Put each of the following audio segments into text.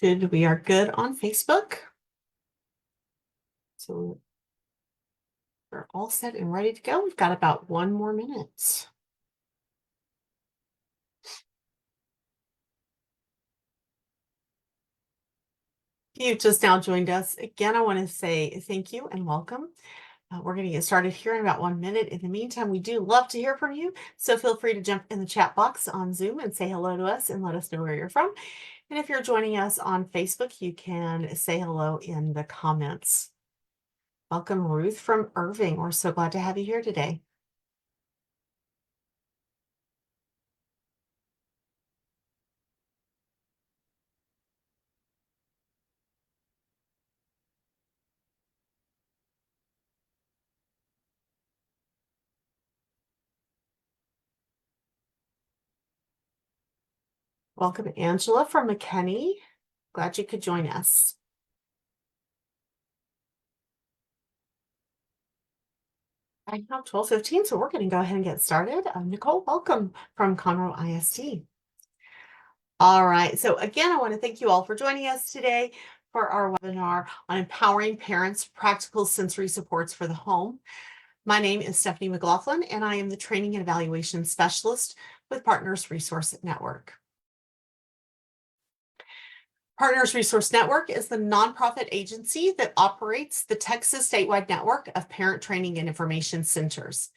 We are good on Facebook. So we're all set and ready to go. We've got about 1 more minute. If you just now joined us, again, I want to say thank you and welcome. We're going to get started here in about 1 minute. In the meantime, we do love to hear from you. So feel free to jump in the chat box on Zoom and say hello to us and let us know where you're from. And if you're joining us on Facebook, you can say hello in the comments. Welcome, Ruth from Irving. We're so glad to have you here today. Welcome, Angela from McKinney. Glad you could join us. I have 12:15, so we're going to go ahead and get started. Nicole, welcome from Conroe ISD. All right, so again, I want to thank you all for joining us today for our webinar on empowering parents' practical sensory supports for the home. My name is Stephanie McLaughlin, and I am the Training and Evaluation Specialist with Partners Resource Network. Partners Resource Network is the nonprofit agency that operates the Texas statewide network of parent training and information centers.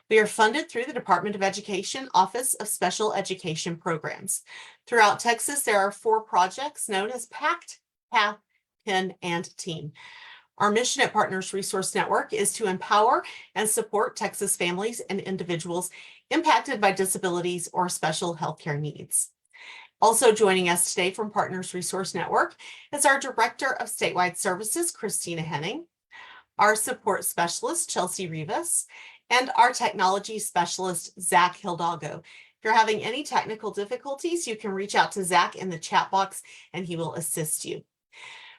We are funded through the Department of Education Office of Special Education Programs. Throughout Texas, there are 4 projects known as PACT, TEAM, and TEAM. Our mission at Partners Resource Network is to empower and support Texas families and individuals impacted by disabilities or special healthcare needs. Also joining us today from Partners Resource Network is our Director of Statewide Services, Christina Henning, our Support Specialist, Chelsea Rivas, and our Technology Specialist, Zach Hidalgo. If you're having any technical difficulties, you can reach out to Zach in the chat box and he will assist you.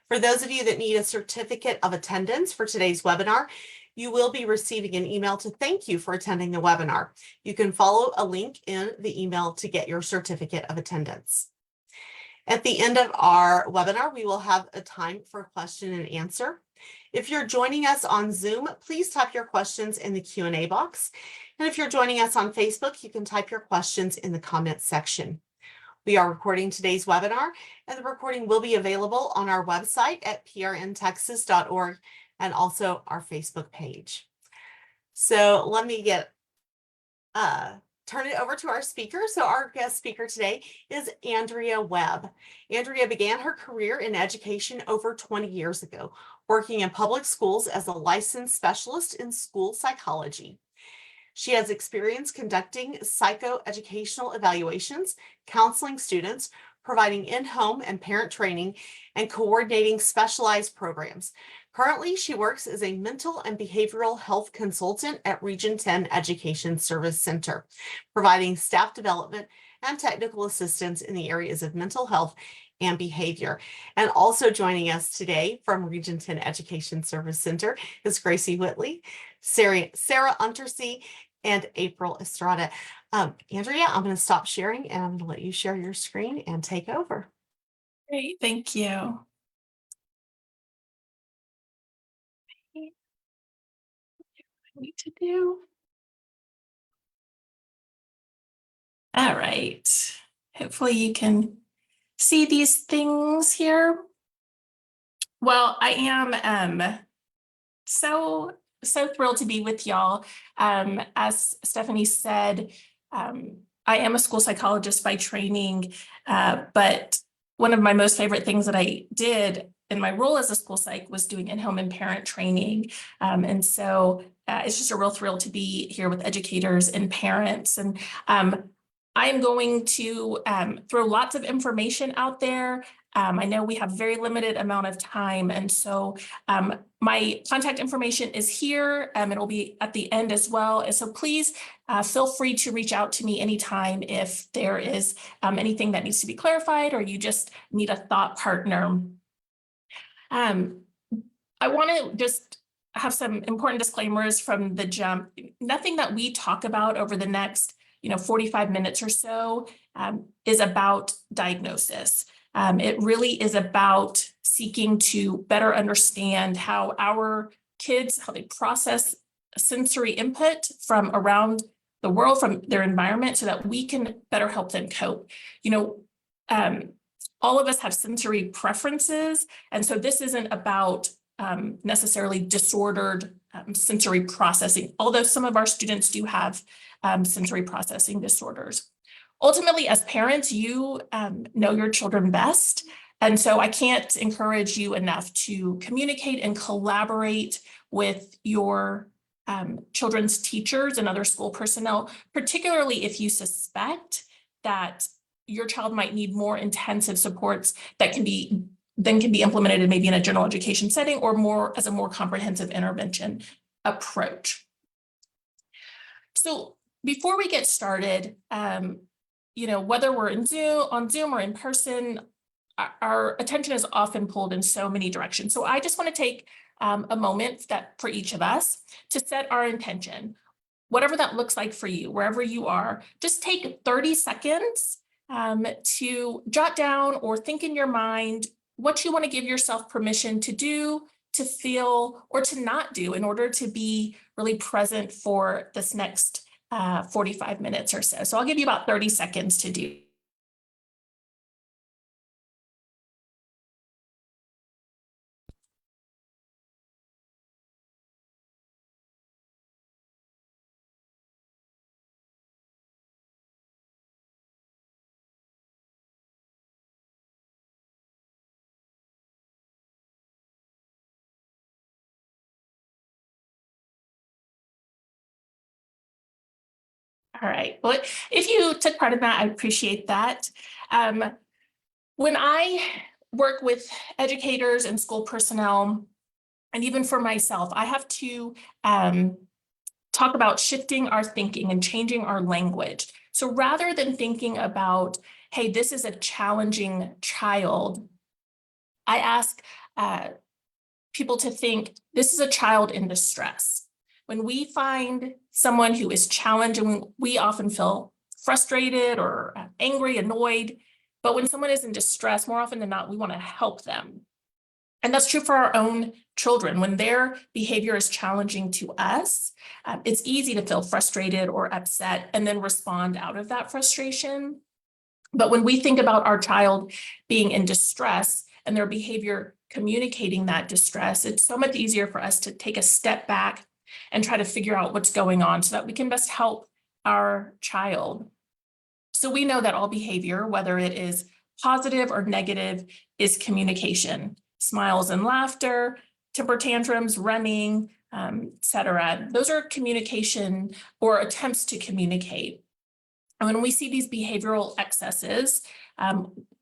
For those of you that need a certificate of attendance for today's webinar, you will be receiving an email to thank you for attending the webinar. You can follow a link in the email to get your certificate of attendance. At the end of our webinar, we will have a time for question and answer. If you're joining us on Zoom, please type your questions in the Q&A box. And if you're joining us on Facebook, you can type your questions in the comments section. We are recording today's webinar, and the recording will be available on our website at prntexas.org and also our Facebook page. So let me turn it over to our speaker. So our guest speaker today is Andrea Webb. Andrea began her career in education over 20 years ago, working in public schools as a licensed specialist in school psychology. She has experience conducting psychoeducational evaluations, counseling students, providing in-home and parent training, and coordinating specialized programs. Currently, she works as a mental and behavioral health consultant at Region 10 Education Service Center, providing staff development and technical assistance in the areas of mental health and behavior. And also joining us today from Region 10 Education Service Center is Gracie Whitley, Sarah Untersea, and April Estrada. Andrea, I'm going to stop sharing and I'm going to let you share your screen and take over. Great, thank you. What I need to do. All right. Hopefully you can see these things here. Well, I am so thrilled to be with y'all. As Stephanie said, I am a school psychologist by training, but one of my most favorite things that I did in my role as a school psych was doing in-home and parent training. And so it's just a real thrill to be here with educators and parents. And I am going to throw lots of information out there. I know we have very limited amount of time, and so my contact information is here. It'll be at the end as well. And so please feel free to reach out to me anytime if there is anything that needs to be clarified or you just need a thought partner. I want to just have some important disclaimers from the jump. Nothing that we talk about over the next 45 minutes or so is about diagnosis. It really is about seeking to better understand how our kids, how they process sensory input from around the world, from their environment, so that we can better help them cope. All of us have sensory preferences, and so this isn't about necessarily disordered sensory processing, although some of our students do have sensory processing disorders. Ultimately, as parents, you know your children best. And so I can't encourage you enough to communicate and collaborate with your children's teachers and other school personnel, particularly if you suspect that your child might need more intensive supports that can be implemented maybe in a general education setting or more as a more comprehensive intervention approach. So before we get started, whether we're on Zoom or in person, our attention is often pulled in so many directions. So I just want to take a moment for each of us to set our intention, whatever that looks like for you, wherever you are. Just take 30 seconds to jot down or think in your mind what you want to give yourself permission to do, to feel, or to not do in order to be really present for this next 45 minutes or so. So I'll give you about 30 seconds to do. All right. Well, if you took part in that, I appreciate that. When I work with educators and school personnel, and even for myself, I have to talk about shifting our thinking and changing our language. So rather than thinking about, hey, this is a challenging child, I ask people to think, this is a child in distress. When we find someone who is challenging, we often feel frustrated or angry, annoyed. But when someone is in distress, more often than not, we want to help them. And that's true for our own children. When their behavior is challenging to us, it's easy to feel frustrated or upset and then respond out of that frustration. But when we think about our child being in distress and their behavior communicating that distress, it's so much easier for us to take a step back and try to figure out what's going on so that we can best help our child. So we know that all behavior, whether it is positive or negative, is communication. Smiles and laughter, temper tantrums, running, etc. Those are communication or attempts to communicate. And when we see these behavioral excesses,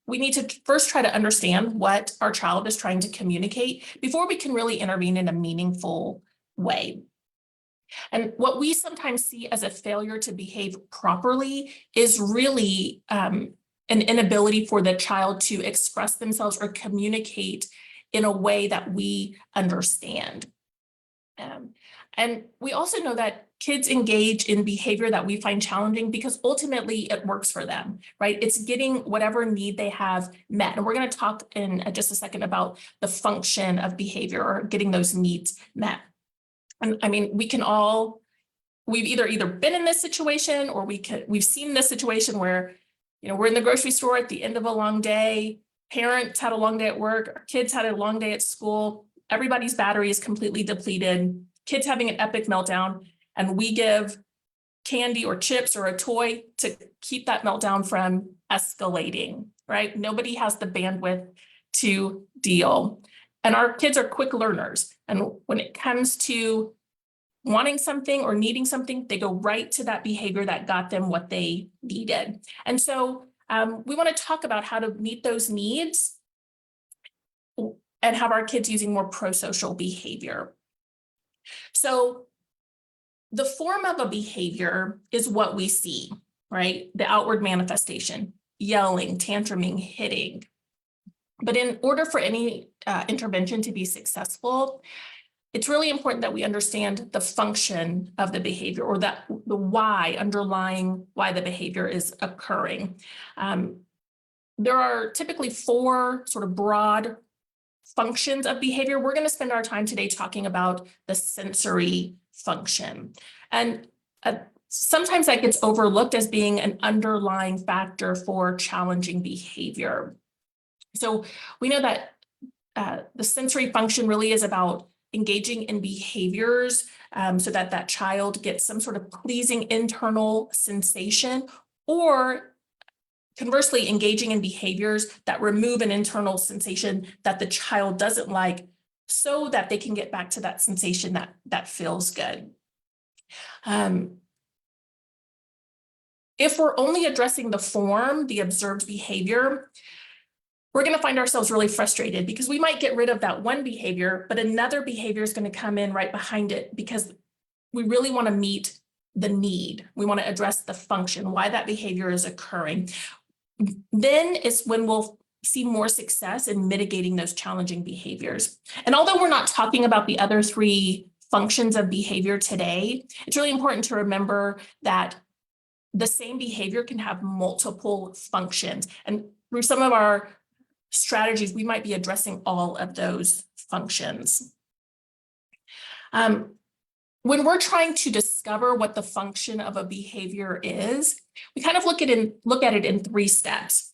we need to first try to understand what our child is trying to communicate before we can really intervene in a meaningful way. And what we sometimes see as a failure to behave properly is really an inability for the child to express themselves or communicate in a way that we understand. And we also know that kids engage in behavior that we find challenging because ultimately it works for them, right? It's getting whatever need they have met. And we're going to talk in just a second about the function of behavior or getting those needs met. And I mean, we've either been in this situation or we've seen this situation where, we're in the grocery store at the end of a long day, parents had a long day at work, our kids had a long day at school, everybody's battery is completely depleted, kids having an epic meltdown, and we give candy or chips or a toy to keep that meltdown from escalating, right? Nobody has the bandwidth to deal. And our kids are quick learners. And when it comes to wanting something or needing something, they go right to that behavior that got them what they needed. And so we want to talk about how to meet those needs and have our kids using more pro-social behavior. So the form of a behavior is what we see, right? The outward manifestation, yelling, tantruming, hitting. But in order for any intervention to be successful, it's really important that we understand the function of the behavior or the why underlying why the behavior is occurring. there are typically 4 sort of broad functions of behavior. We're going to spend our time today talking about the sensory function. And sometimes that gets overlooked as being an underlying factor for challenging behavior. So we know that the sensory function really is about engaging in behaviors so that that child gets some sort of pleasing internal sensation, or conversely, engaging in behaviors that remove an internal sensation that the child doesn't like, so that they can get back to that sensation that feels good. If we're only addressing the form, the observed behavior, we're going to find ourselves really frustrated because we might get rid of that one behavior, but another behavior is going to come in right behind it because we really want to meet the need. We want to address the function, why that behavior is occurring. Then is when we'll see more success in mitigating those challenging behaviors. And although we're not talking about the other 3 functions of behavior today, it's really important to remember that the same behavior can have multiple functions. And through some of our strategies, we might be addressing all of those functions. When we're trying to discover what the function of a behavior is, we kind of look at it in 3 steps.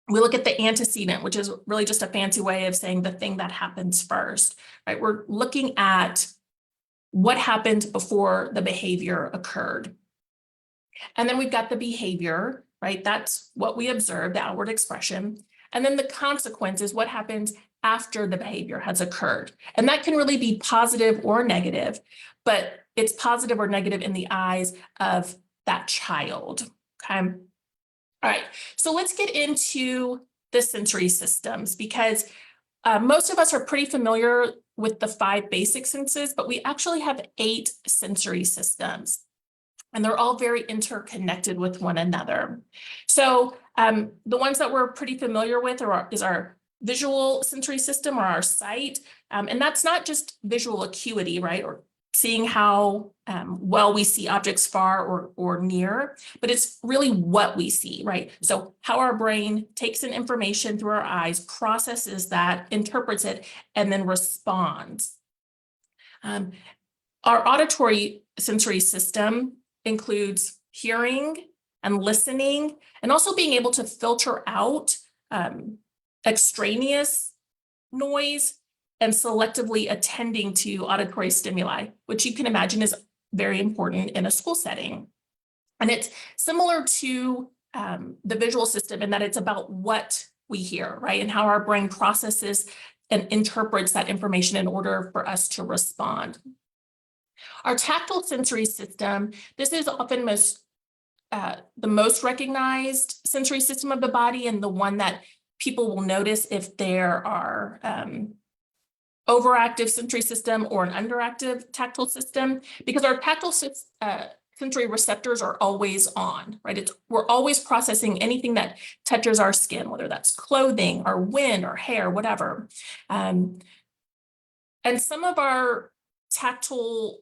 We look at the antecedent, which is really just a fancy way of saying the thing that happens first, right? We're looking at what happened before the behavior occurred. And then we've got the behavior, right? That's what we observe, the outward expression. And then the consequence is what happens after the behavior has occurred. And that can really be positive or negative, but it's positive or negative in the eyes of that child, okay? All right, so let's get into the sensory systems, because most of us are pretty familiar with the 5 basic senses, but we actually have 8 sensory systems. And they're all very interconnected with one another. So the ones that we're pretty familiar with is our visual sensory system, or our sight. And that's not just visual acuity, right? Or seeing how well we see objects far or near, but it's really what we see, right? So how our brain takes in information through our eyes, processes that, interprets it, and then responds. Our auditory sensory system includes hearing and listening, and also being able to filter out extraneous noise and selectively attending to auditory stimuli, which you can imagine is very important in a school setting. And it's similar to the visual system in that it's about what we hear, right? And how our brain processes and interprets that information in order for us to respond. Our tactile sensory system, this is often the most recognized sensory system of the body, and the one that people will notice if there are overactive sensory system or an underactive tactile system, because our tactile sensory receptors are always on, right? We're always processing anything that touches our skin, whether that's clothing or wind or hair, whatever. And some of our tactile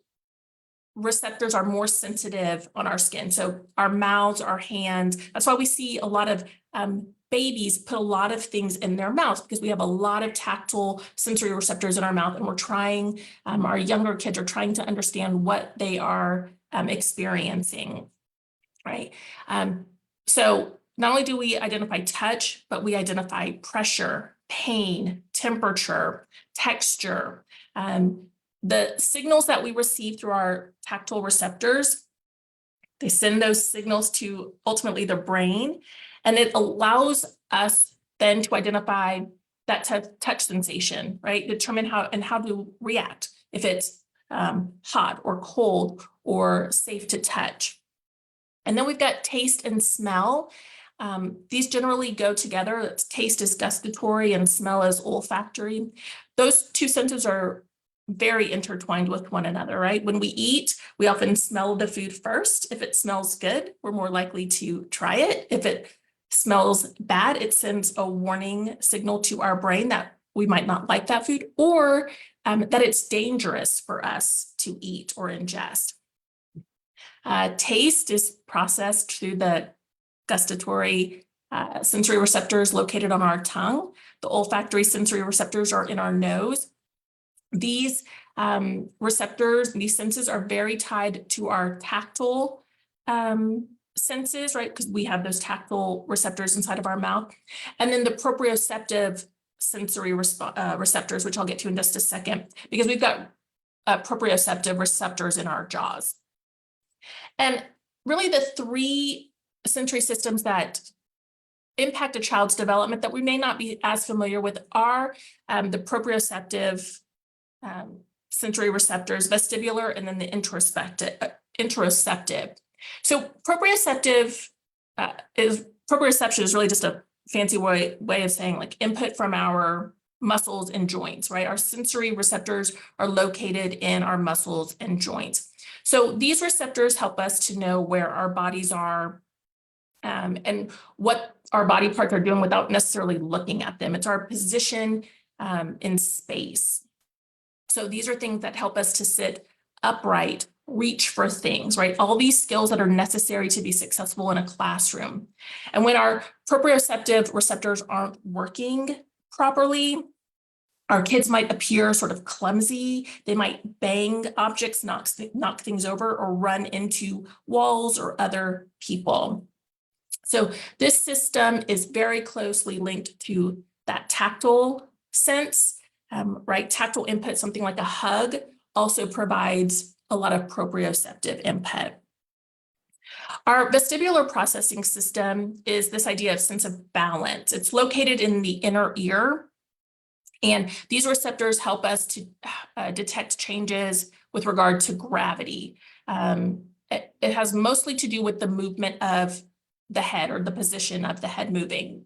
receptors are more sensitive on our skin. So our mouths, our hands, that's why we see a lot of babies put a lot of things in their mouths, because we have a lot of tactile sensory receptors in our mouth, and we're trying, our younger kids are trying to understand what they are experiencing, right? So not only do we identify touch, but we identify pressure, pain, temperature, texture. The signals that we receive through our tactile receptors, they send those signals to ultimately the brain, and it allows us then to identify that touch sensation, right? Determine how to react, if it's hot or cold or safe to touch. And then we've got taste and smell. These generally go together. Taste is gustatory and smell is olfactory. Those 2 senses are very intertwined with one another, right? When we eat, we often smell the food first. If it smells good, we're more likely to try it. If it smells bad, it sends a warning signal to our brain that we might not like that food, or that it's dangerous for us to eat or ingest. Taste is processed through the gustatory sensory receptors located on our tongue. The olfactory sensory receptors are in our nose. These receptors, these senses are very tied to our tactile senses, right? Because we have those tactile receptors inside of our mouth. And then the proprioceptive sensory receptors, which I'll get to in just a second, because we've got proprioceptive receptors in our jaws. And really the three sensory systems that impact a child's development that we may not be as familiar with are the proprioceptive sensory receptors, vestibular, and then the interoceptive. So proprioception is really just a fancy way of saying like input from our muscles and joints, right? Our sensory receptors are located in our muscles and joints. So these receptors help us to know where our bodies are and what our body parts are doing without necessarily looking at them. It's our position in space. So these are things that help us to sit upright, reach for things, right? All these skills that are necessary to be successful in a classroom. And when our proprioceptive receptors aren't working properly, our kids might appear sort of clumsy. They might bang objects, knock things over, or run into walls or other people. So this system is very closely linked to that tactile sense, right? Tactile input, something like a hug, also provides a lot of proprioceptive input. Our vestibular processing system is this idea of sense of balance. It's located in the inner ear, and these receptors help us to detect changes with regard to gravity. It has mostly to do with the movement of the head or the position of the head moving.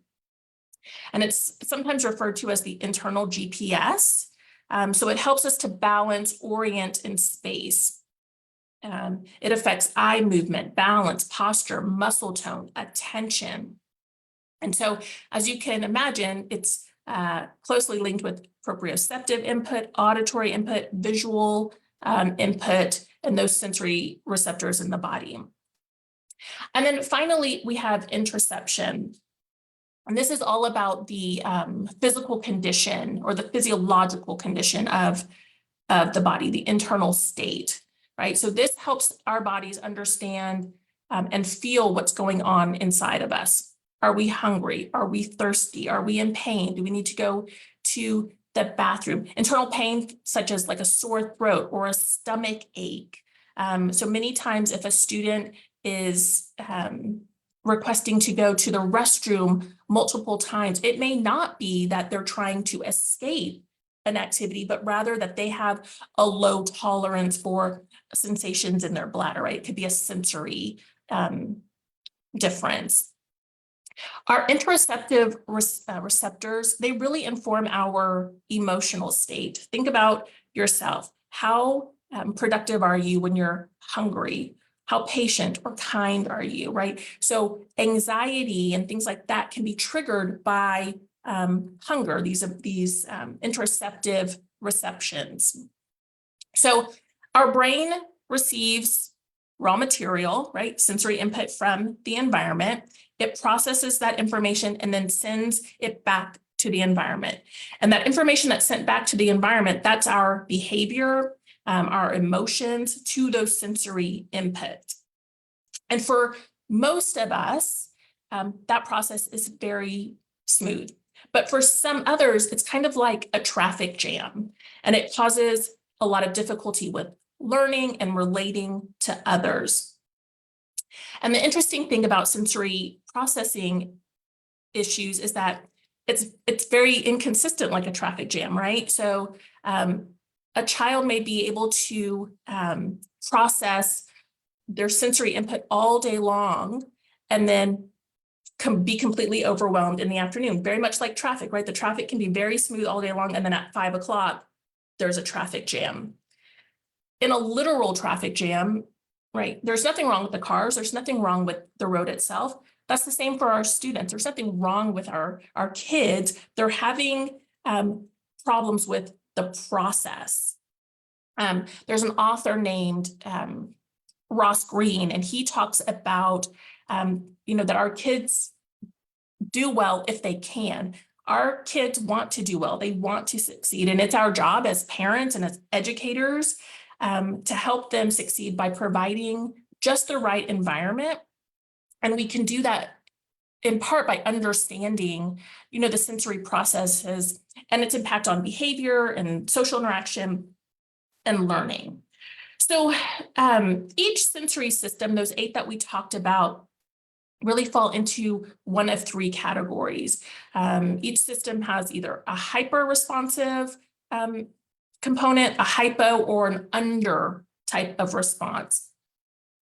And it's sometimes referred to as the internal GPS. So it helps us to balance, orient in space. It affects eye movement, balance, posture, muscle tone, attention. And so, as you can imagine, it's closely linked with proprioceptive input, auditory input, visual input, and those sensory receptors in the body. And then finally, we have interoception. And this is all about the physical condition or the physiological condition of the body, the internal state, right? So this helps our bodies understand and feel what's going on inside of us. Are we hungry? Are we thirsty? Are we in pain? Do we need to go to the bathroom? Internal pain, such as like a sore throat or a stomach ache. So many times if a student is requesting to go to the restroom multiple times, it may not be that they're trying to escape an activity, but rather that they have a low tolerance for sensations in their bladder, right? It could be a sensory difference. Our interoceptive receptors, they really inform our emotional state. Think about yourself. How productive are you when you're hungry? How patient or kind are you, right? So anxiety and things like that can be triggered by hunger, these interoceptive receptions. So our brain receives raw material, right? Sensory input from the environment. It processes that information and then sends it back to the environment. And that information that's sent back to the environment, that's our behavior, our emotions to those sensory input. And for most of us, that process is very smooth. But for some others, it's kind of like a traffic jam, and it causes a lot of difficulty with learning and relating to others. And the interesting thing about sensory processing issues is that it's very inconsistent, like a traffic jam, right? So a child may be able to process their sensory input all day long and then be completely overwhelmed in the afternoon, very much like traffic, right? The traffic can be very smooth all day long, and then at 5 o'clock, there's a traffic jam. In a literal traffic jam, right, there's nothing wrong with the cars, there's nothing wrong with the road itself. That's the same for our students. There's nothing wrong with our kids. They're having problems with the process. There's an author named Ross Green, and he talks about, that our kids, do well if they can. Our kids want to do well. They want to succeed. And it's our job as parents and as educators to help them succeed by providing just the right environment. And we can do that in part by understanding, the sensory processes and its impact on behavior and social interaction and learning. So each sensory system, those 8 that we talked about, really fall into one of 3 categories. Each system has either a hyper responsive component, a hypo, or an under type of response.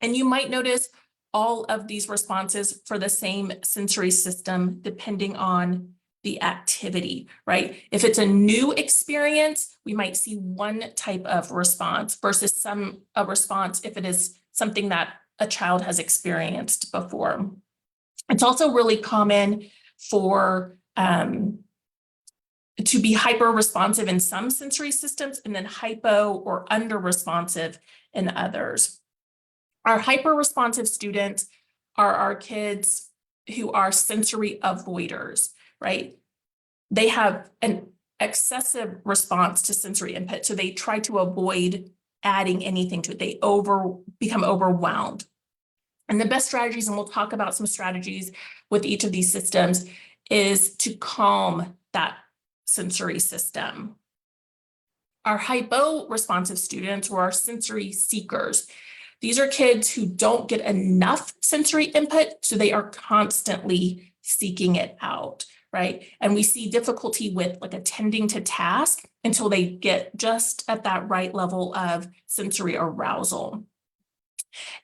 And you might notice all of these responses for the same sensory system, depending on the activity, right? If it's a new experience, we might see one type of response versus a response if it is something that a child has experienced before. It's also really common for to be hyper responsive in some sensory systems and then hypo or under responsive in others. Our hyper responsive students are our kids who are sensory avoiders, right? They have an excessive response to sensory input, so they try to avoid adding anything to it. They become overwhelmed. And the best strategies, and we'll talk about some strategies with each of these systems, is to calm that sensory system. Our hypo-responsive students, or our sensory seekers, these are kids who don't get enough sensory input, so they are constantly seeking it out, right? And we see difficulty with attending to task until they get just at that right level of sensory arousal.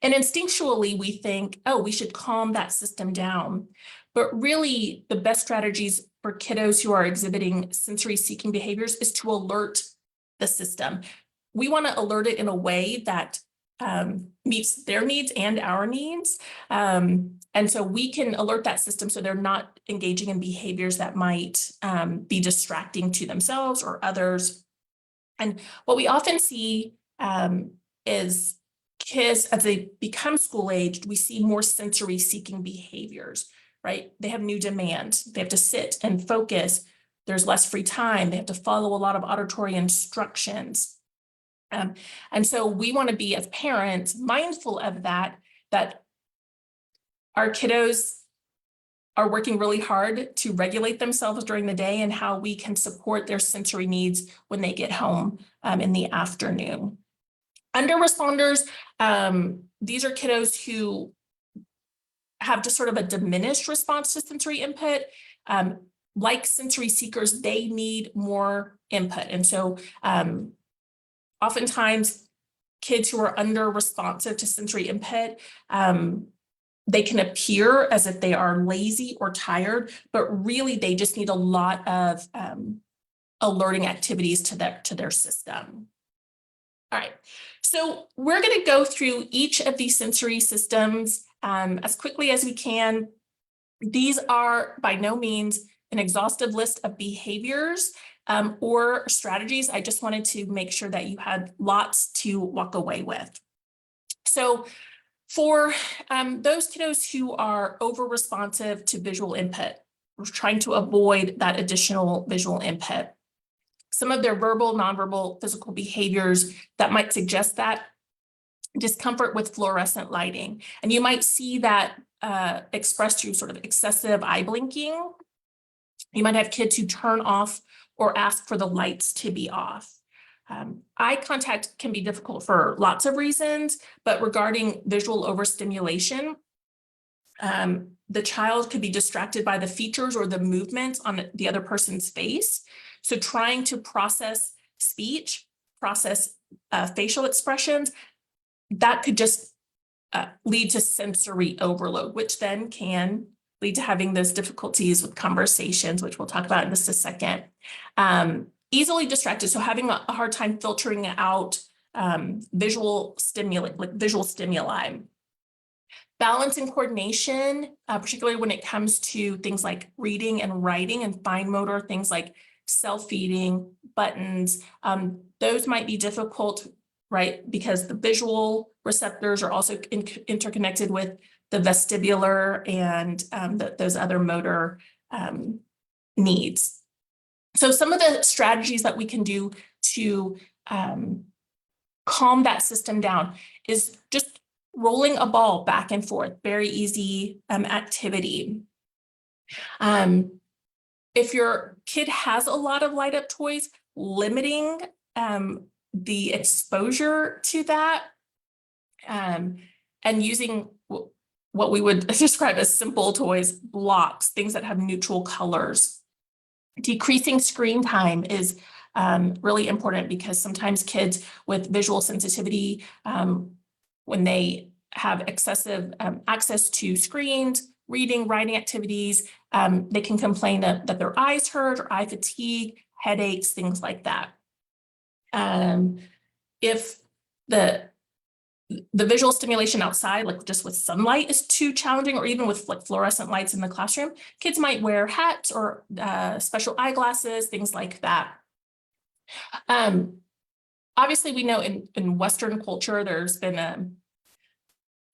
And instinctually, we think, oh, we should calm that system down. But really, the best strategies for kiddos who are exhibiting sensory seeking behaviors is to alert the system. We want to alert it in a way that meets their needs and our needs. And so we can alert that system so they're not engaging in behaviors that might be distracting to themselves or others. And what we often see is kids, as they become school-aged, we see more sensory seeking behaviors, right? They have new demands. They have to sit and focus. There's less free time. They have to follow a lot of auditory instructions. And so we want to be, as parents, mindful of that our kiddos are working really hard to regulate themselves during the day and how we can support their sensory needs when they get home in the afternoon. Under responders, these are kiddos who have just sort of a diminished response to sensory input. Like sensory seekers, they need more input. And so oftentimes kids who are under responsive to sensory input, they can appear as if they are lazy or tired, but really they just need a lot of alerting activities to their system. All right, so we're going to go through each of these sensory systems as quickly as we can. These are by no means an exhaustive list of behaviors or strategies. I just wanted to make sure that you had lots to walk away with. So for those kiddos who are over-responsive to visual input, we're trying to avoid that additional visual input. Some of their verbal, nonverbal, physical behaviors that might suggest that: discomfort with fluorescent lighting. And you might see that expressed through sort of excessive eye blinking. You might have kids who turn off or ask for the lights to be off. Eye contact can be difficult for lots of reasons, but regarding visual overstimulation, the child could be distracted by the features or the movements on the other person's face. So trying to process speech, process facial expressions, that could just lead to sensory overload, which then can lead to having those difficulties with conversations, which we'll talk about in just a second. Easily distracted, so having a hard time filtering out visual stimuli. Balance and coordination, particularly when it comes to things like reading and writing, and fine motor, things like self-feeding, buttons, those might be difficult, right? Because the visual receptors are also interconnected with the vestibular and those other motor needs. So some of the strategies that we can do to calm that system down is just rolling a ball back and forth, very easy activity. If your kid has a lot of light up toys, limiting the exposure to that and using what we would describe as simple toys, blocks, things that have neutral colors. Decreasing screen time is really important because sometimes kids with visual sensitivity, when they have excessive access to screens, reading, writing activities, they can complain that their eyes hurt or eye fatigue, headaches, things like that. If the visual stimulation outside, like just with sunlight, is too challenging, or even with like fluorescent lights in the classroom, kids might wear hats or special eyeglasses, things like that. Obviously, we know in Western culture, there's been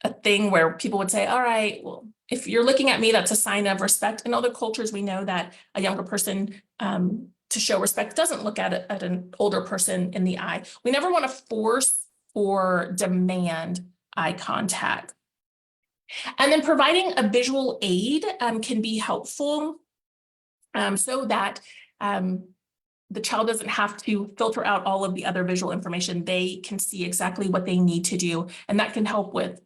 a thing where people would say, all right, well, if you're looking at me, that's a sign of respect. In other cultures, we know that a younger person, to show respect, doesn't look at an older person in the eye. We never want to force or demand eye contact. And then providing a visual aid can be helpful so that the child doesn't have to filter out all of the other visual information. They can see exactly what they need to do. And that can help with,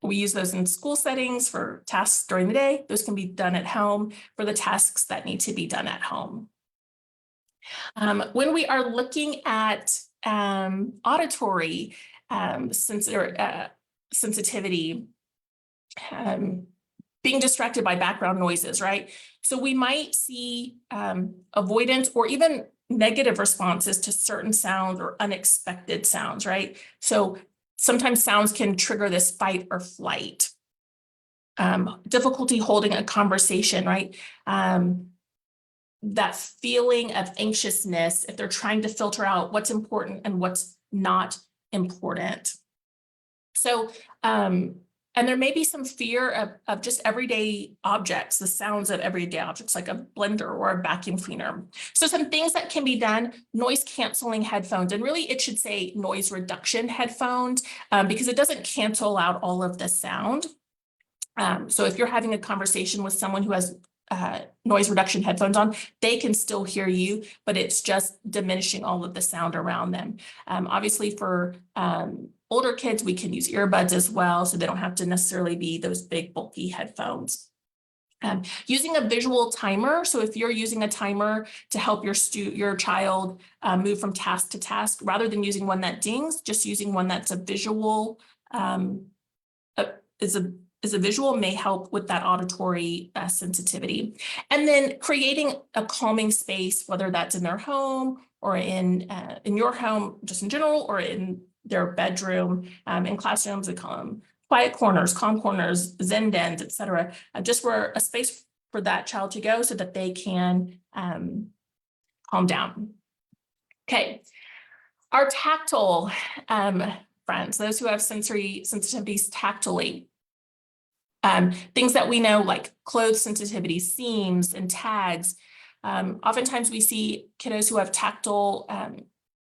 we use those in school settings for tasks during the day. Those can be done at home for the tasks that need to be done at home. When we are looking at auditory sensitivity, being distracted by background noises, right? So we might see avoidance or even negative responses to certain sounds or unexpected sounds, right? So sometimes sounds can trigger this fight or flight. Difficulty holding a conversation, right? That feeling of anxiousness if they're trying to filter out what's important and what's not important. So, and there may be some fear of just everyday objects, the sounds of everyday objects like a blender or a vacuum cleaner. So some things that can be done: noise canceling headphones, and really it should say noise reduction headphones because it doesn't cancel out all of the sound. So if you're having a conversation with someone who has noise reduction headphones on, they can still hear you, but it's just diminishing all of the sound around them. Obviously for older kids, we can use earbuds as well, so they don't have to necessarily be those big bulky headphones. Using a visual timer. So if you're using a timer to help your child move from task to task, rather than using one that dings, just using one that's a visual, is a visual may help with that auditory sensitivity. And then creating a calming space, whether that's in their home or in your home, just in general, or in their bedroom. In classrooms, we call them quiet corners, calm corners, Zen dens, etc. Just for a space for that child to go so that they can calm down. Okay, our tactile friends, those who have sensory sensitivities tactily. Things that we know, like clothes sensitivity, seams and tags. Oftentimes we see kiddos who have tactile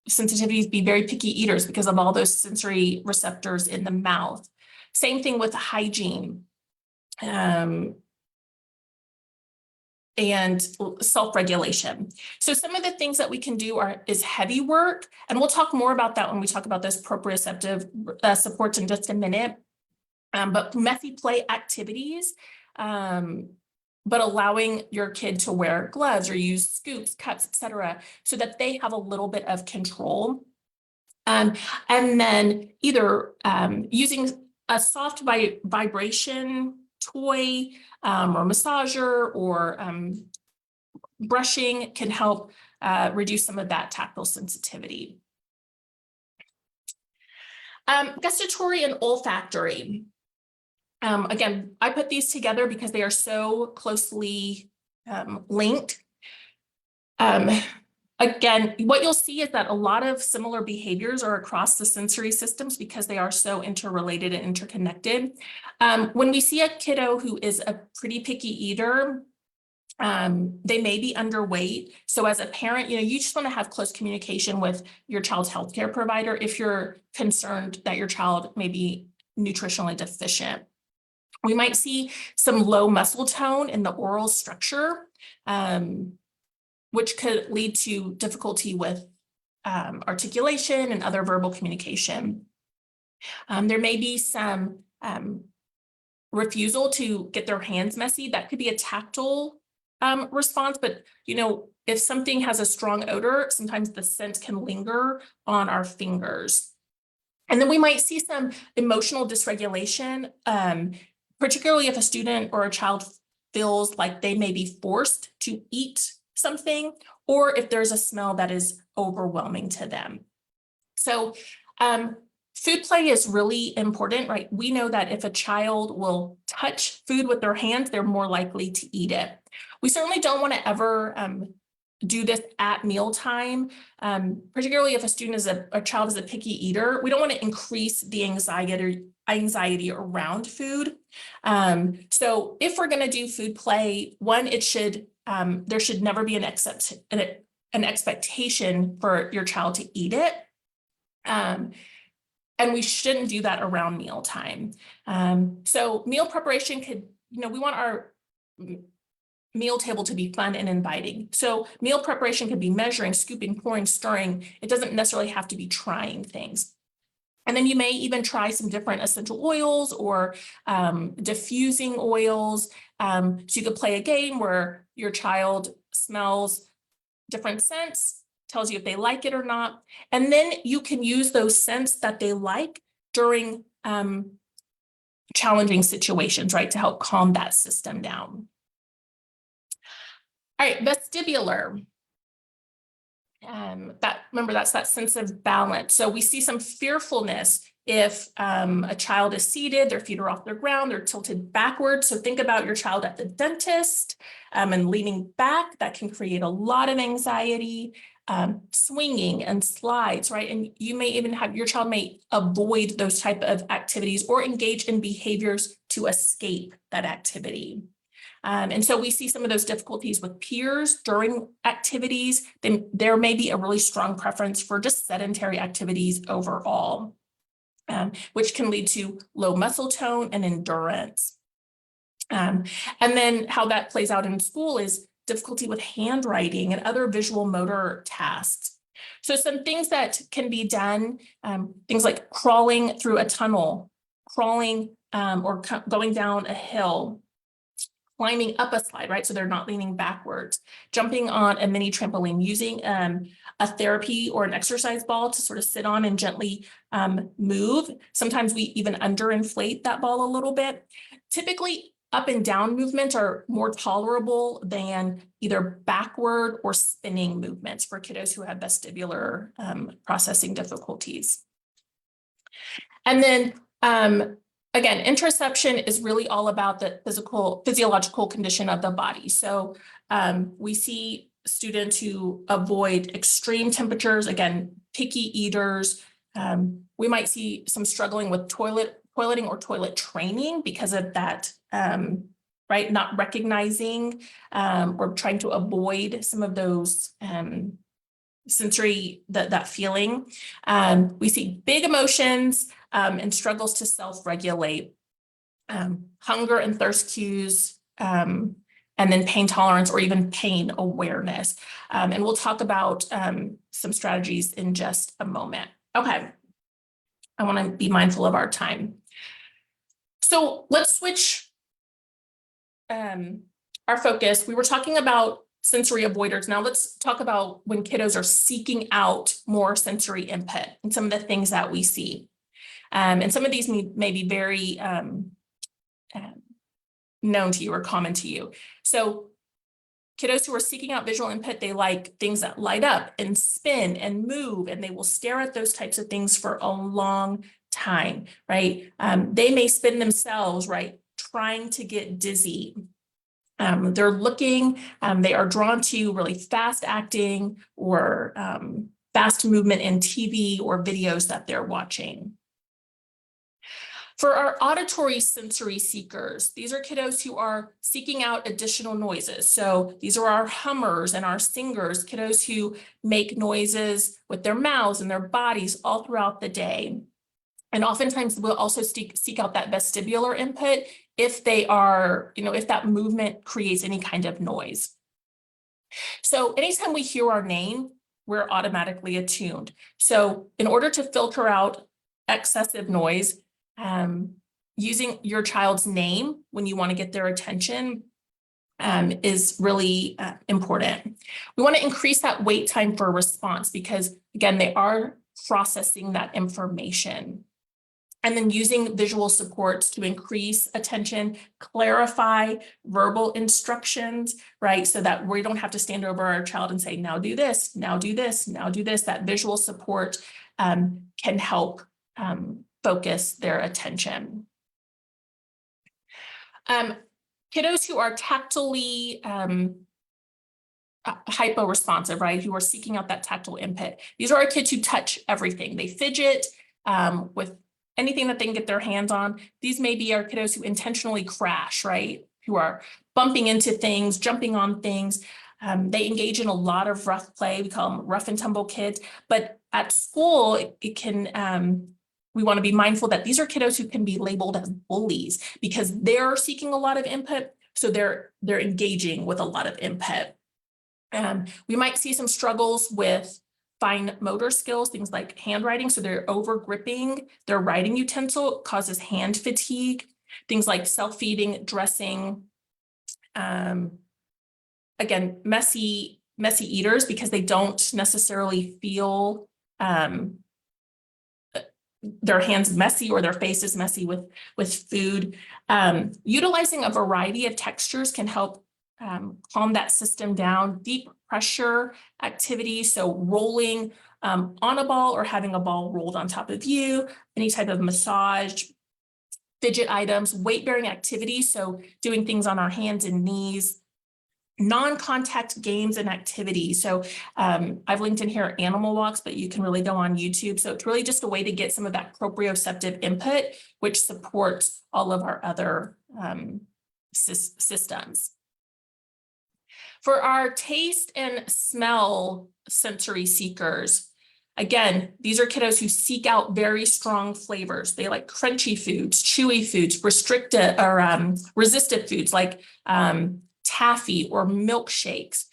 sensitivities be very picky eaters because of all those sensory receptors in the mouth. Same thing with hygiene and self-regulation. So some of the things that we can do is heavy work, and we'll talk more about that when we talk about those proprioceptive supports in just a minute. But messy play activities, but allowing your kid to wear gloves or use scoops, cups, etc., so that they have a little bit of control. And then either using a soft vibration toy or massager or brushing can help reduce some of that tactile sensitivity. Gustatory and olfactory. Again, I put these together because they are so closely linked. Again, what you'll see is that a lot of similar behaviors are across the sensory systems because they are so interrelated and interconnected. When we see a kiddo who is a pretty picky eater, they may be underweight. So as a parent, you just want to have close communication with your child's healthcare provider if you're concerned that your child may be nutritionally deficient. We might see some low muscle tone in the oral structure, which could lead to difficulty with articulation and other verbal communication. There may be some refusal to get their hands messy. That could be a tactile response, but if something has a strong odor, sometimes the scent can linger on our fingers. And then we might see some emotional dysregulation, particularly if a student or a child feels like they may be forced to eat something, or if there's a smell that is overwhelming to them. So food play is really important, right? We know that if a child will touch food with their hands, they're more likely to eat it. We certainly don't want to ever do this at mealtime, particularly if a child is a picky eater. We don't want to increase the anxiety around food. So if we're going to do food play, one, there should never be an expectation for your child to eat it. And we shouldn't do that around mealtime. So meal preparation we want our meal table to be fun and inviting. So meal preparation could be measuring, scooping, pouring, stirring. It doesn't necessarily have to be trying things. And then you may even try some different essential oils or diffusing oils. So you could play a game where your child smells different scents, tells you if they like it or not. And then you can use those scents that they like during challenging situations, right, to help calm that system down. All right, vestibular. Remember, that's that sense of balance. So we see some fearfulness if a child is seated, their feet are off the ground, they're tilted backwards. So think about your child at the dentist and leaning back. That can create a lot of anxiety. Swinging and slides, right? And you may even have your child may avoid those type of activities or engage in behaviors to escape that activity. And so we see some of those difficulties with peers during activities. Then there may be a really strong preference for just sedentary activities overall, which can lead to low muscle tone and endurance. And then how that plays out in school is difficulty with handwriting and other visual motor tasks. So some things that can be done, things like crawling through a tunnel, crawling or going down a hill, climbing up a slide, right? So they're not leaning backwards, jumping on a mini trampoline, using a therapy or an exercise ball to sort of sit on and gently move. Sometimes we even underinflate that ball a little bit. Typically, up and down movements are more tolerable than either backward or spinning movements for kiddos who have vestibular processing difficulties. And then again, interoception is really all about the physiological condition of the body. So we see students who avoid extreme temperatures, again, picky eaters. We might see some struggling with toileting or toilet training because of that, right? Not recognizing or trying to avoid some of those sensory, that feeling. We see big emotions and struggles to self-regulate, hunger and thirst cues, and then pain tolerance or even pain awareness. And we'll talk about some strategies in just a moment. Okay, I want to be mindful of our time. So let's switch our focus. We were talking about sensory avoiders. Now let's talk about when kiddos are seeking out more sensory input and some of the things that we see. And some of these may be very known to you or common to you. So kiddos who are seeking out visual input, they like things that light up and spin and move, and they will stare at those types of things for a long time, right? They may spin themselves, right? Trying to get dizzy. They're looking, they are drawn to really fast acting or fast movement in TV or videos that they're watching. For our auditory sensory seekers, these are kiddos who are seeking out additional noises. So these are our hummers and our singers, kiddos who make noises with their mouths and their bodies all throughout the day. And oftentimes we'll also seek out that vestibular input if they are, if that movement creates any kind of noise. So anytime we hear our name, we're automatically attuned. So in order to filter out excessive noise, using your child's name when you want to get their attention is really important. We want to increase that wait time for a response because, again, they are processing that information. And then using visual supports to increase attention, clarify verbal instructions, right? So that we don't have to stand over our child and say, now do this, now do this, now do this. That visual support can help focus their attention. Kiddos who are tactily hypo-responsive, right? Who are seeking out that tactile input. These are our kids who touch everything. They fidget with anything that they can get their hands on. These may be our kiddos who intentionally crash, right? Who are bumping into things, jumping on things. They engage in a lot of rough play. We call them rough and tumble kids. But at school, it can, we want to be mindful that these are kiddos who can be labeled as bullies because they're seeking a lot of input. So they're engaging with a lot of input. We might see some struggles with fine motor skills, things like handwriting. So they're over gripping their writing utensil, causes hand fatigue, things like self-feeding, dressing. Again, messy eaters because they don't necessarily feel their hands messy or their face is messy with food. Utilizing a variety of textures can help calm that system down. Deep pressure activity, so rolling on a ball or having a ball rolled on top of you, any type of massage, fidget items, weight-bearing activity, so doing things on our hands and knees, non-contact games and activities. So I've linked in here animal walks, but you can really go on YouTube. So it's really just a way to get some of that proprioceptive input, which supports all of our other systems. For our taste and smell sensory seekers, again, these are kiddos who seek out very strong flavors. They like crunchy foods, chewy foods, restricted or resistant foods like taffy or milkshakes.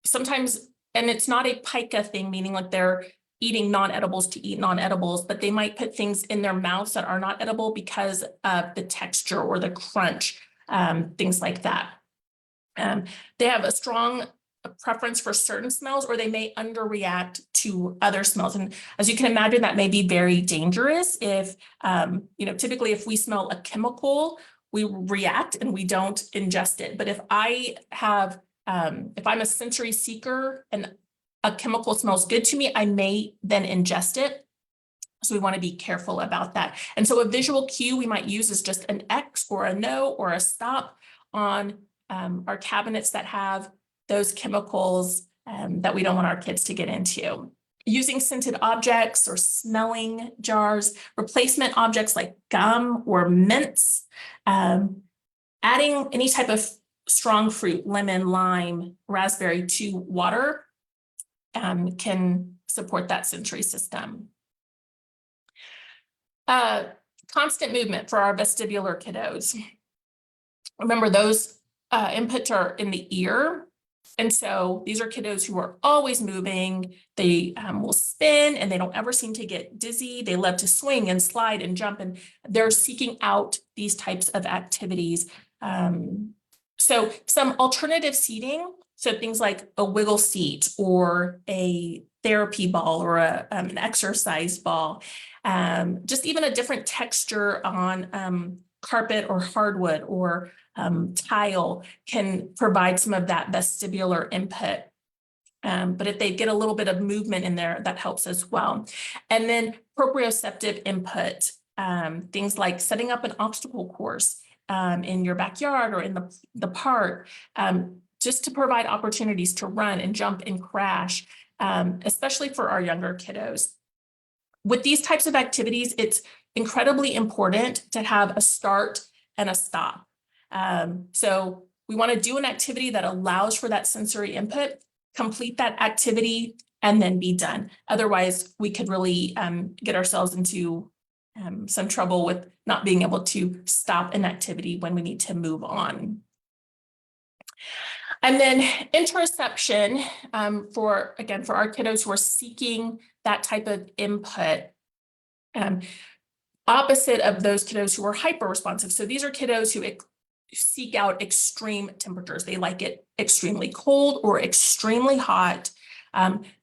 Sometimes, and it's not a pica thing, meaning like they're eating non-edibles to eat non-edibles, but they might put things in their mouths that are not edible because of the texture or the crunch, things like that. They have a strong preference for certain smells, or they may underreact to other smells. And as you can imagine, that may be very dangerous if, typically if we smell a chemical, we react and we don't ingest it. But if I have, if I'm a sensory seeker and a chemical smells good to me, I may then ingest it. So we want to be careful about that. And so a visual cue we might use is just an X or a no or a stop on our cabinets that have those chemicals that we don't want our kids to get into. Using scented objects or smelling jars, replacement objects like gum or mints, adding any type of strong fruit, lemon, lime, raspberry to water can support that sensory system. Constant movement for our vestibular kiddos. Remember, those inputs are in the ear. And so these are kiddos who are always moving. They will spin and they don't ever seem to get dizzy. They love to swing and slide and jump, and they're seeking out these types of activities. So some alternative seating, so things like a wiggle seat or a therapy ball or an exercise ball, just even a different texture on carpet or hardwood or tile can provide some of that vestibular input. But if they get a little bit of movement in there, that helps as well. And then proprioceptive input, things like setting up an obstacle course, in your backyard or in the park, just to provide opportunities to run and jump and crash, especially for our younger kiddos. With these types of activities, it's incredibly important to have a start and a stop. So we want to do an activity that allows for that sensory input, complete that activity, and then be done. Otherwise, we could really get ourselves into some trouble with not being able to stop an activity when we need to move on. And then interoception, for our kiddos who are seeking that type of input, opposite of those kiddos who are hyper responsive. So these are kiddos who seek out extreme temperatures. They like it extremely cold or extremely hot.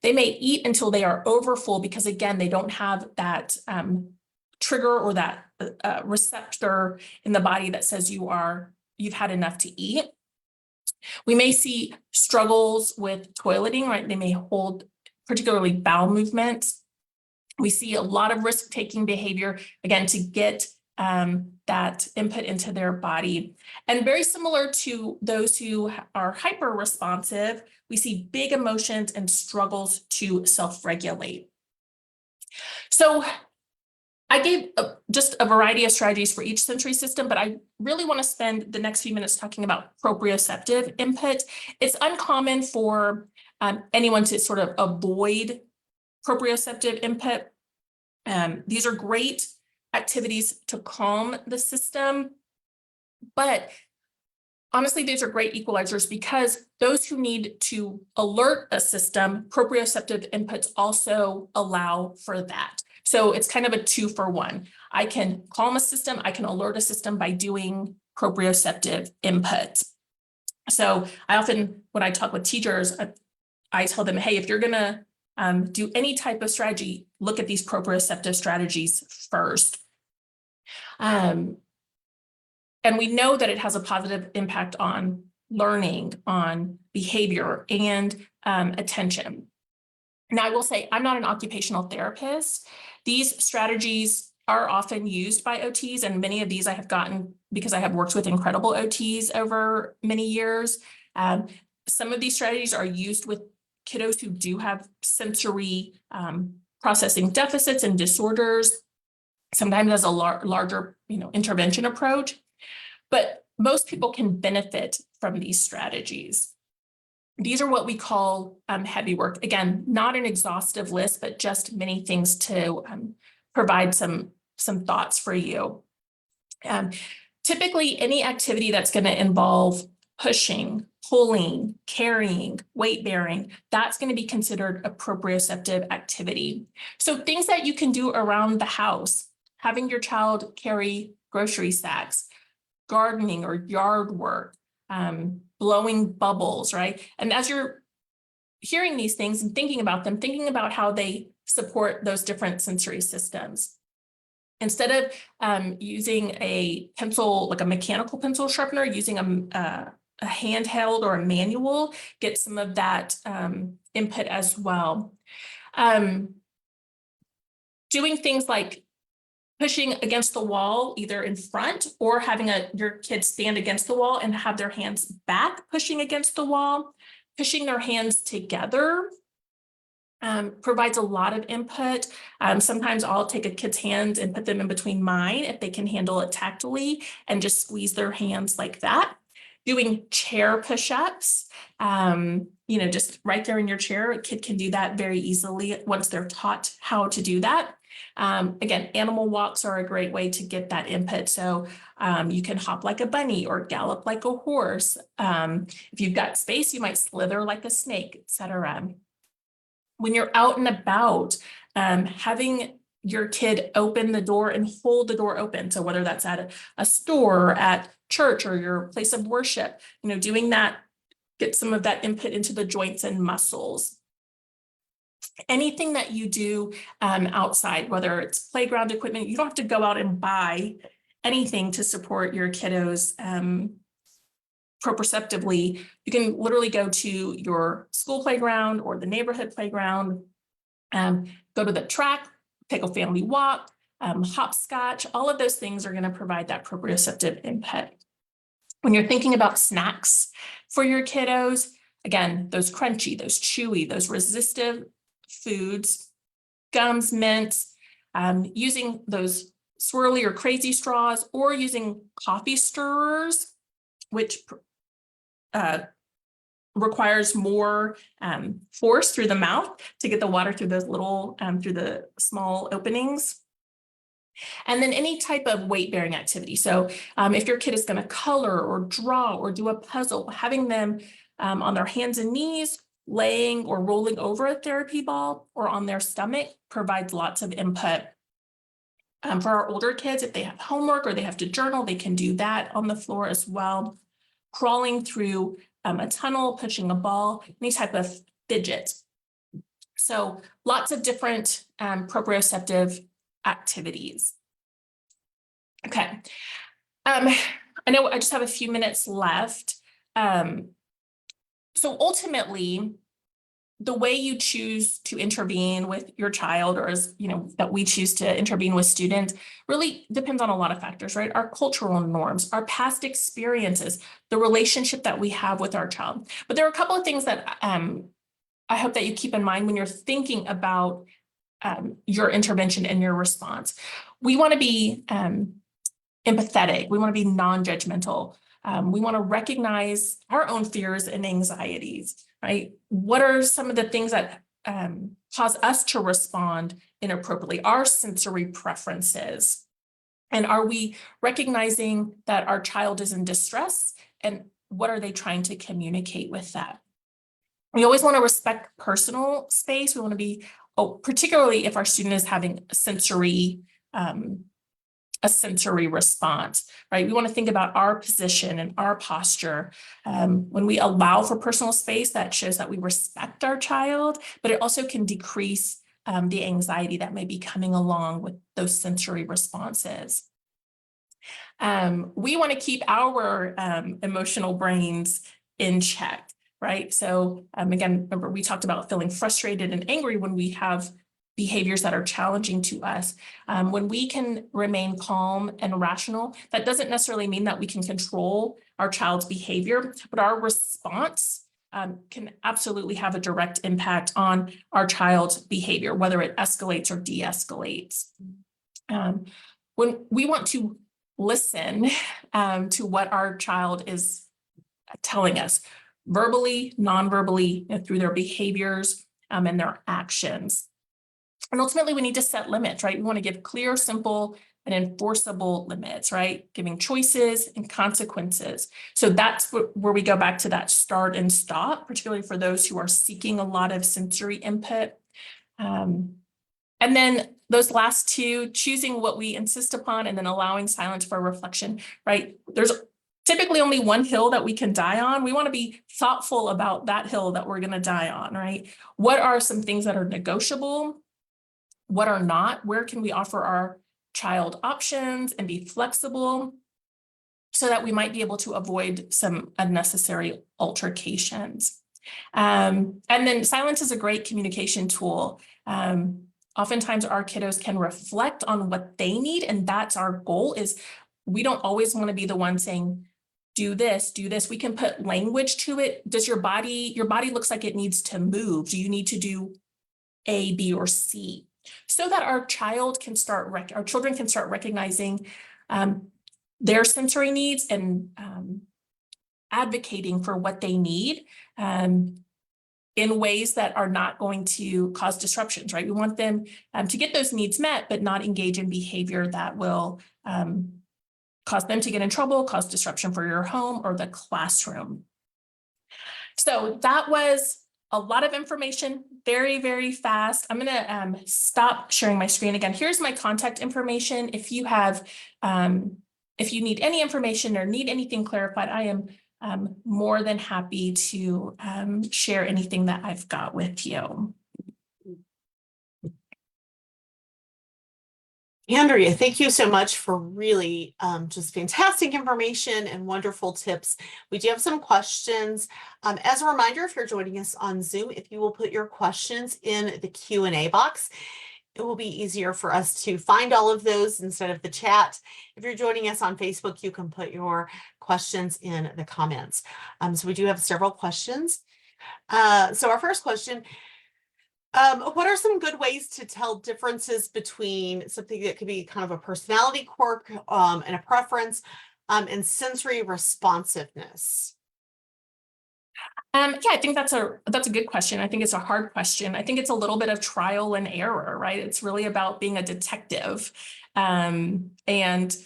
They may eat until they are overfull because, again, they don't have that trigger or that receptor in the body that says you've had enough to eat. We may see struggles with toileting, right? They may hold particularly bowel movements. We see a lot of risk-taking behavior, again, to get that input into their body. And very similar to those who are hyper-responsive, we see big emotions and struggles to self-regulate. So I gave just a variety of strategies for each sensory system, but I really want to spend the next few minutes talking about proprioceptive input. It's uncommon for anyone to sort of avoid proprioceptive input. These are great activities to calm the system, but honestly, these are great equalizers because those who need to alert a system, proprioceptive inputs also allow for that. So it's kind of a 2-for-1. I can calm a system, I can alert a system by doing proprioceptive input. So I often, when I talk with teachers, I tell them, hey, if you're gonna do any type of strategy, look at these proprioceptive strategies first. And we know that it has a positive impact on learning, on behavior, and attention. Now, I will say I'm not an occupational therapist. These strategies are often used by OTs, and many of these I have gotten because I have worked with incredible OTs over many years. Some of these strategies are used with kiddos who do have sensory processing deficits and disorders, sometimes as a larger intervention approach. But most people can benefit from these strategies. These are what we call heavy work. Again, not an exhaustive list, but just many things to provide some thoughts for you. Typically, any activity that's going to involve pushing, pulling, carrying, weight bearing, that's going to be considered a proprioceptive activity. So things that you can do around the house, having your child carry grocery sacks, gardening or yard work, blowing bubbles, right? And as you're hearing these things and thinking about them, thinking about how they support those different sensory systems. Instead of using a pencil, like a mechanical pencil sharpener, using a handheld or a manual, get some of that input as well. Doing things like pushing against the wall, either in front or having your kids stand against the wall and have their hands back, pushing against the wall, pushing their hands together provides a lot of input. Sometimes I'll take a kid's hands and put them in between mine if they can handle it tactily and just squeeze their hands like that. Doing chair push-ups, just right there in your chair. A kid can do that very easily once they're taught how to do that. Again, animal walks are a great way to get that input. So you can hop like a bunny or gallop like a horse. If you've got space, you might slither like a snake, etc. When you're out and about, having your kid open the door and hold the door open. So whether that's at a store, or at church, or your place of worship, doing that, get some of that input into the joints and muscles. Anything that you do outside, whether it's playground equipment, you don't have to go out and buy anything to support your kiddos proprioceptively. You can literally go to your school playground or the neighborhood playground, go to the track, take a family walk, hopscotch, all of those things are going to provide that proprioceptive input. When you're thinking about snacks for your kiddos, again, those crunchy, those chewy, those resistive foods, gums, mints, using those swirly or crazy straws, or using coffee stirrers, which requires more force through the mouth to get the water through those little, through the small openings. And then any type of weight-bearing activity. So if your kid is going to color or draw or do a puzzle, having them on their hands and knees, laying or rolling over a therapy ball or on their stomach provides lots of input. For our older kids, if they have homework or they have to journal, they can do that on the floor as well. Crawling through a tunnel, pushing a ball, any type of fidget. So lots of different proprioceptive activities. Okay. I know I just have a few minutes left. So ultimately, the way you choose to intervene with your child, or as you know, that we choose to intervene with students, really depends on a lot of factors, right? Our cultural norms, our past experiences, the relationship that we have with our child. But there are a couple of things that I hope that you keep in mind when you're thinking about your intervention and your response. We want to be empathetic. We want to be non-judgmental. We want to recognize our own fears and anxieties, right? What are some of the things that cause us to respond inappropriately, our sensory preferences? And are we recognizing that our child is in distress? And what are they trying to communicate with that? We always want to respect personal space. We want to be, particularly if our student is having a sensory response, right? We want to think about our position and our posture. When we allow for personal space, that shows that we respect our child, but it also can decrease the anxiety that may be coming along with those sensory responses. We want to keep our emotional brains in check, right? So again, remember we talked about feeling frustrated and angry when we have behaviors that are challenging to us. When we can remain calm and rational, that doesn't necessarily mean that we can control our child's behavior, but our response can absolutely have a direct impact on our child's behavior, whether it escalates or de-escalates. When we want to listen to what our child is telling us, verbally, non-verbally, through their behaviors and their actions. And ultimately, we need to set limits, right? We want to give clear, simple, and enforceable limits, right? Giving choices and consequences. So that's where we go back to that start and stop, particularly for those who are seeking a lot of sensory input. And then those last two, choosing what we insist upon and then allowing silence for reflection, right? There's typically only one hill that we can die on. We want to be thoughtful about that hill that we're going to die on, right? What are some things that are negotiable? What are not? Where can we offer our child options and be flexible so that we might be able to avoid some unnecessary altercations? And then silence is a great communication tool. Oftentimes our kiddos can reflect on what they need, and that's our goal. Is we don't always want to be the one saying, do this, do this. We can put language to it. Does your body looks like it needs to move? Do you need to do A, B, or C? So that our children can start recognizing their sensory needs and advocating for what they need in ways that are not going to cause disruptions, right? We want them to get those needs met, but not engage in behavior that will cause them to get in trouble, cause disruption for your home or the classroom. So that was a lot of information, very, very fast. I'm gonna stop sharing my screen again. Here's my contact information. If you have, if you need any information or need anything clarified, I am more than happy to share anything that I've got with you. Andrea, thank you so much for really just fantastic information and wonderful tips. We do have some questions. As a reminder, if you're joining us on Zoom, if you will put your questions in the Q&A box, it will be easier for us to find all of those instead of the chat. If you're joining us on Facebook, you can put your questions in the comments. So we do have several questions. So our first question, what are some good ways to tell differences between something that could be kind of a personality quirk and a preference and sensory responsiveness? Yeah, I think that's a good question. I think it's a hard question. I think it's a little bit of trial and error, right? It's really about being a detective and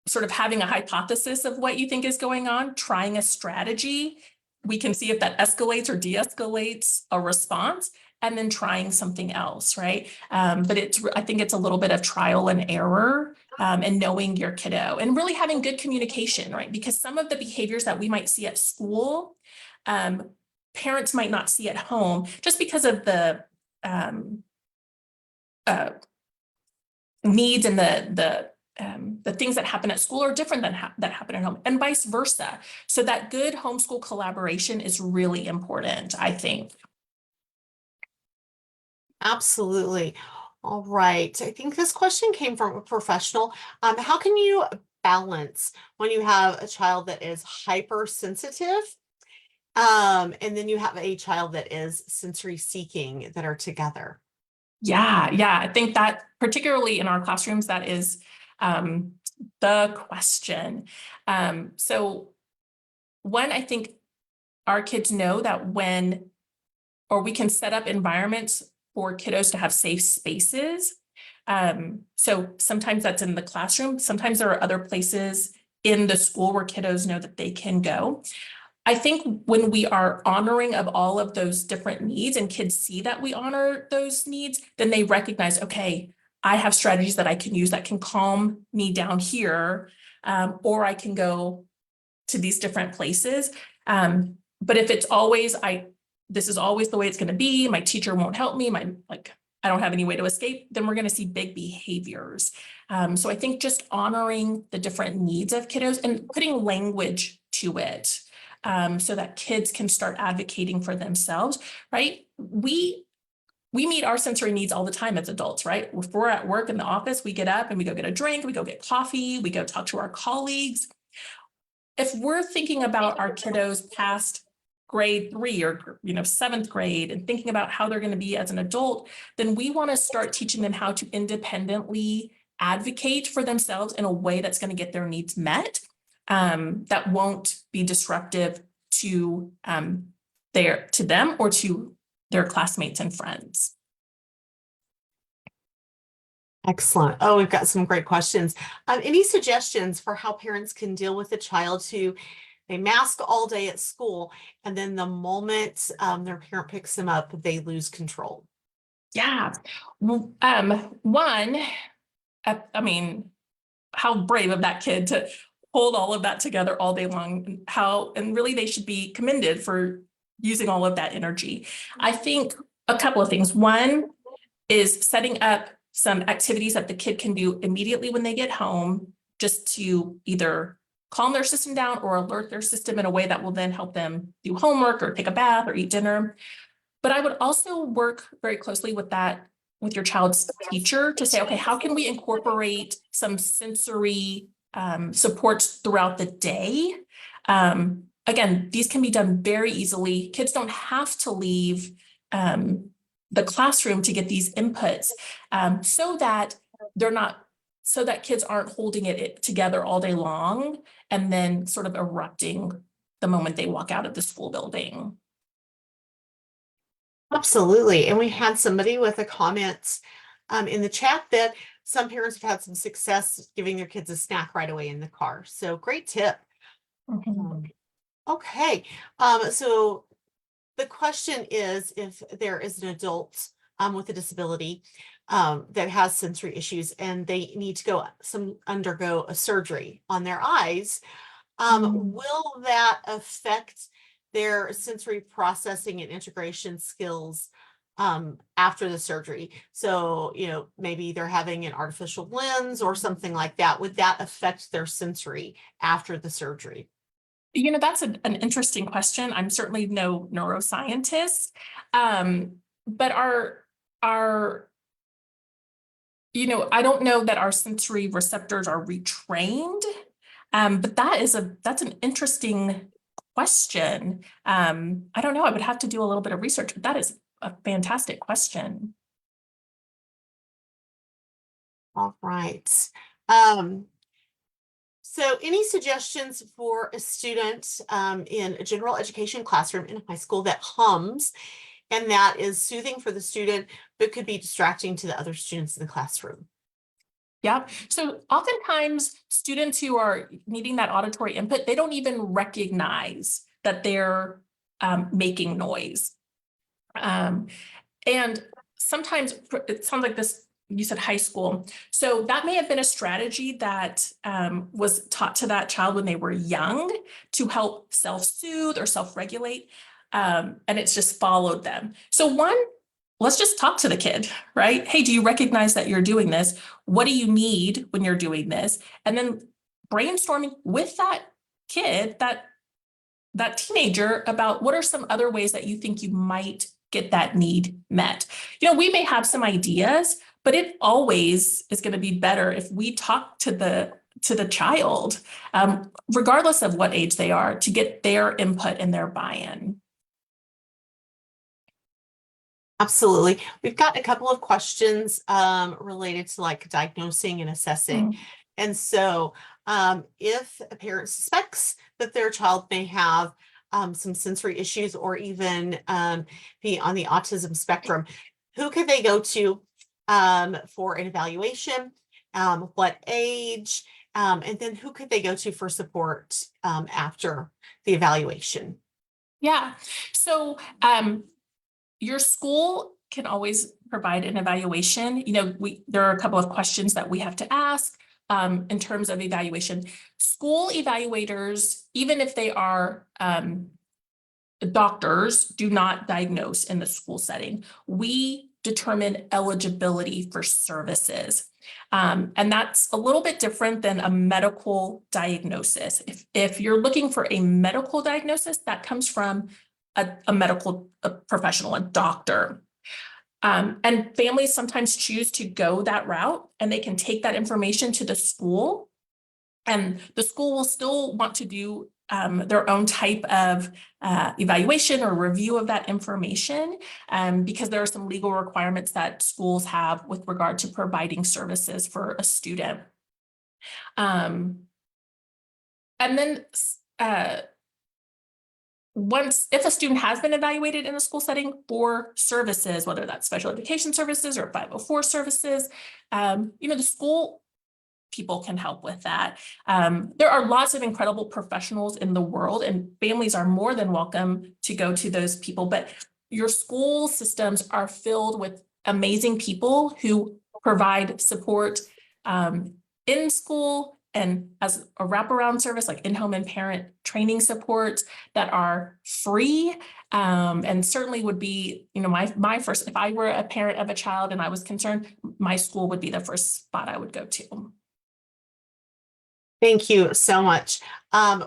sort of having a hypothesis of what you think is going on, trying a strategy. We can see if that escalates or de-escalates a response, and then trying something else, right? But I think it's a little bit of trial and error and knowing your kiddo and really having good communication, right? Because some of the behaviors that we might see at school, parents might not see at home just because of the needs and the things that happen at school are different than that happen at home, and vice versa. So that good homeschool collaboration is really important, I think. Absolutely. All right. I think this question came from a professional. How can you balance when you have a child that is hypersensitive, and then you have a child that is sensory seeking that are together? Yeah, I think that particularly in our classrooms, that is the question. So one, I think our kids know that we can set up environments for kiddos to have safe spaces. So sometimes that's in the classroom. Sometimes there are other places in the school where kiddos know that they can go. I think when we are honoring of all of those different needs and kids see that we honor those needs, then they recognize, okay, I have strategies that I can use that can calm me down here, or I can go to these different places. But if it's always, this is always the way it's going to be, my teacher won't help me, I don't have any way to escape, then we're going to see big behaviors. So I think just honoring the different needs of kiddos and putting language to it, so that kids can start advocating for themselves, right? We meet our sensory needs all the time as adults, right? If we're at work in the office, we get up and we go get a drink, we go get coffee, we go talk to our colleagues. If we're thinking about our kiddos past grade 3 or 7th grade and thinking about how they're going to be as an adult, then we want to start teaching them how to independently advocate for themselves in a way that's going to get their needs met, that won't be disruptive to them or to their classmates and friends. Excellent. Oh, we've got some great questions. Any suggestions for how parents can deal with a child who they mask all day at school, and then the moment their parent picks them up, they lose control? Yeah. One, I mean, how brave of that kid to hold all of that together all day long, and really they should be commended for using all of that energy. I think a couple of things. One is setting up some activities that the kid can do immediately when they get home, just to either calm their system down or alert their system in a way that will then help them do homework or take a bath or eat dinner. But I would also work very closely with your child's teacher to say, okay, how can we incorporate some sensory supports throughout the day? Again, these can be done very easily. Kids don't have to leave the classroom to get these inputs, so that kids aren't holding it together all day long and then sort of erupting the moment they walk out of the school building. Absolutely. And we had somebody with a comment in the chat that some parents have had some success giving their kids a snack right away in the car. So great tip. Mm-hmm. Okay. So the question is, if there is an adult with a disability that has sensory issues and they need to undergo a surgery on their eyes, will that affect their sensory processing and integration skills after the surgery? So, maybe they're having an artificial lens or something like that. Would that affect their sensory after the surgery? That's an interesting question. I'm certainly no neuroscientist. but our I don't know that our sensory receptors are retrained. But that's an interesting question. I don't know. I would have to do a little bit of research, but that is a fantastic question. All right. So any suggestions for a student in a general education classroom in high school that hums and that is soothing for the student, but could be distracting to the other students in the classroom? Yeah. So oftentimes students who are needing that auditory input, they don't even recognize that they're making noise. And sometimes it sounds like this, you said high school. So that may have been a strategy that was taught to that child when they were young to help self-soothe or self-regulate. And it's just followed them. So one, let's just talk to the kid, right? Hey, do you recognize that you're doing this? What do you need when you're doing this? And then brainstorming with that kid, that teenager, about what are some other ways that you think you might get that need met. We may have some ideas, but it always is going to be better if we talk to the child, regardless of what age they are, to get their input and their buy-in. Absolutely. We've got a couple of questions related to like diagnosing and assessing. And so if a parent suspects that their child may have some sensory issues or even be on the autism spectrum, who could they go to for an evaluation? What age? And then who could they go to for support after the evaluation? Yeah. So your school can always provide an evaluation. There are a couple of questions that we have to ask in terms of evaluation. School evaluators, even if they are doctors, do not diagnose in the school setting. We determine eligibility for services. And that's a little bit different than a medical diagnosis. If you're looking for a medical diagnosis, that comes from a medical professional, a doctor. And families sometimes choose to go that route, and they can take that information to the school, and the school will still want to do their own type of evaluation or review of that information, because there are some legal requirements that schools have with regard to providing services for a student. And then if a student has been evaluated in a school setting for services, whether that's special education services or 504 services, the school people can help with that. There are lots of incredible professionals in the world, and families are more than welcome to go to those people. But your school systems are filled with amazing people who provide support in school and as a wraparound service, like in-home and parent training support, that are free, and certainly would be, my first, if I were a parent of a child and I was concerned, my school would be the first spot I would go to. Thank you so much.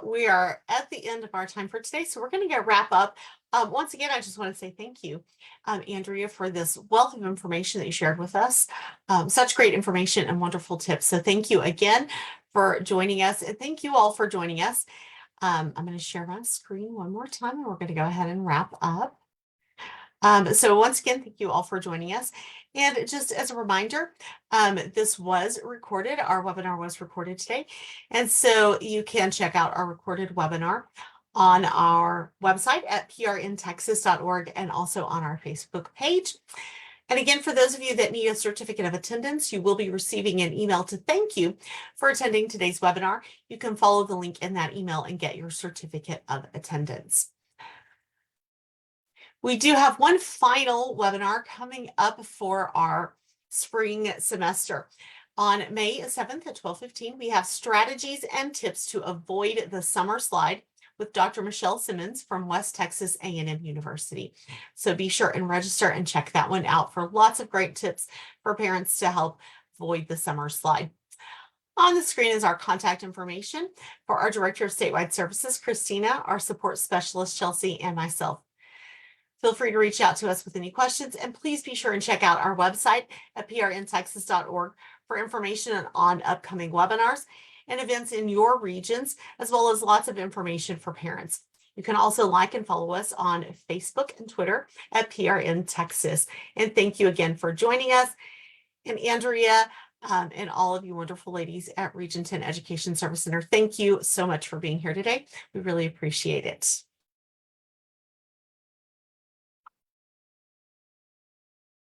We are at the end of our time for today, so we're going to get wrap up. Once again, I just want to say thank you, Andrea, for this wealth of information that you shared with us. Such great information and wonderful tips. So thank you again for joining us, and thank you all for joining us. I'm going to share my screen one more time, and we're going to go ahead and wrap up. So once again, thank you all for joining us. And just as a reminder, this was recorded. Our webinar was recorded today. And so you can check out our recorded webinar on our website at prntexas.org and also on our Facebook page. And again, for those of you that need a certificate of attendance, you will be receiving an email to thank you for attending today's webinar. You can follow the link in that email and get your certificate of attendance. We do have one final webinar coming up for our spring semester. On May 7th at 12:15, we have strategies and tips to avoid the summer slide with Dr. Michelle Simmons from West Texas A&M University. So be sure and register and check that one out for lots of great tips for parents to help avoid the summer slide. On the screen is our contact information for our Director of Statewide Services, Christina, our support specialist, Chelsea, and myself. Feel free to reach out to us with any questions, and please be sure and check out our website at prntexas.org for information on upcoming webinars and events in your regions, as well as lots of information for parents. You can also like and follow us on Facebook and Twitter at PRN Texas. And thank you again for joining us. And Andrea and all of you wonderful ladies at Region 10 Education Service Center, thank you so much for being here today. We really appreciate it.